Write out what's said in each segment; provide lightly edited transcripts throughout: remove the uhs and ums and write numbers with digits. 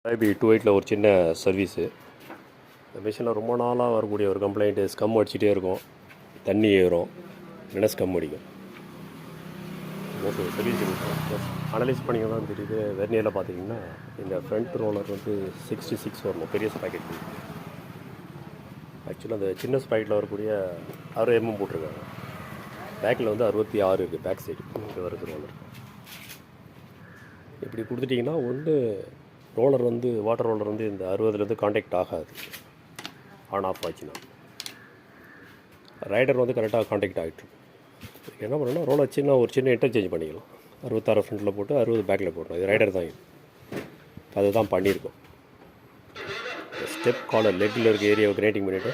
Ryobi 28 ஒரு சின்ன service. இந்த மிஷினில் ரொம்ப நாளாக வரக்கூடிய ஒரு கம்ப்ளைண்ட்டு, ஸ்கம் அடிச்சிட்டே இருக்கும், தண்ணி ஏறும், இல்லைன்னா ஸ்கம் அடிக்கும். சர்வீஸ் அனலைஸ் பண்ணிங்க தான் தெரியுது. வெர்னியரில் பார்த்தீங்கன்னா இந்த ஃப்ரண்ட் ரோலர் வந்து 66 வரணும், பெரிய ஸ்பாக்கெட். ஆக்சுவலாக அந்த சின்ன ஸ்பாக்கெட்டில் வரக்கூடிய 6 mm போட்டிருக்காங்க. பேக்கில் வந்து 66 இருக்குது, பேக் சைடு இங்கே வருது ரோலர். இப்படி கொடுத்துட்டிங்கன்னா ஒன்று ரோலர் வந்து வாட்டர் ரோலர் வந்து இந்த 60லேருந்து காண்டாக்ட் ஆகாது. ஆன் ஆஃப் ஆச்சுன்னா ரைடர் வந்து கரெக்டாக காண்டாக்ட் ஆகிட்டு என்ன பண்ணணும்னா ரோலர் ஒரு சின்ன இன்டர்சேஞ்ச் பண்ணிக்கலாம். 66 ஃப்ரண்ட்டில் போட்டு 60 பேக்கில் போடணும். இது ரைடர் தான், இது அதுதான் பண்ணியிருக்கோம். ஸ்டெப் கார்டர் லெக்கில் இருக்க ஏரியாவை கிரேட்டிங் பண்ணிவிட்டு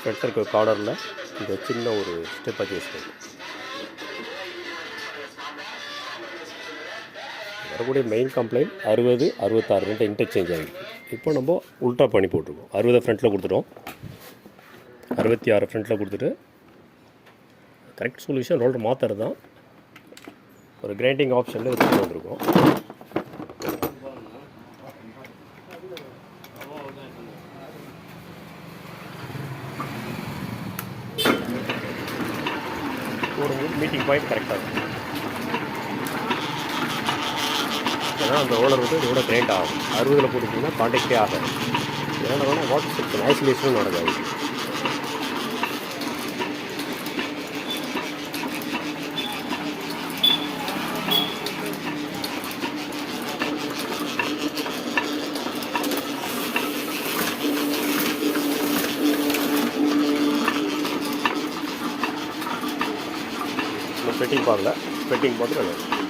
ஃப்ரண்ட் இருக்க கார்டரில் இந்த சின்ன ஒரு ஸ்டெப் அட்ஜஸ்ட் பண்ணணும். வரக்கூடிய மெயின் கம்ப்ளைண்ட் 60, 66 ரெண்டு இன்டர்சேஞ்ச் ஆகிருக்கு. இப்போ நம்ம உல்ட்டா பண்ணி போட்டிருக்கோம். 60 ஃப்ரண்ட்டில் கொடுத்துட்டோம், 66 ஃப்ரண்ட்டில் கொடுத்துட்டு கரெக்ட் சொல்யூஷன் ரோலர் மாற்றுறது தான். ஒரு கிரைண்டிங் ஆப்ஷனில் எடுத்துகிட்டு வந்திருக்கோம். ஒரு மீட்டிங் பாயிண்ட் கரெக்டாக இருக்கும். ஏன்னா அந்த ரோலர் வந்து இதோட கிரைண்ட் ஆகும். 60ல் போட்டுட்டிங்கன்னா காண்டாக்டே ஆகாது. ஏன்னா வேணால் வாட்டர் செக்ஷன் ஐசோலேஷனும் நடக்காது. ஃபிட்டிங் பார்க்கல, ஃபிட்டிங் பார்த்து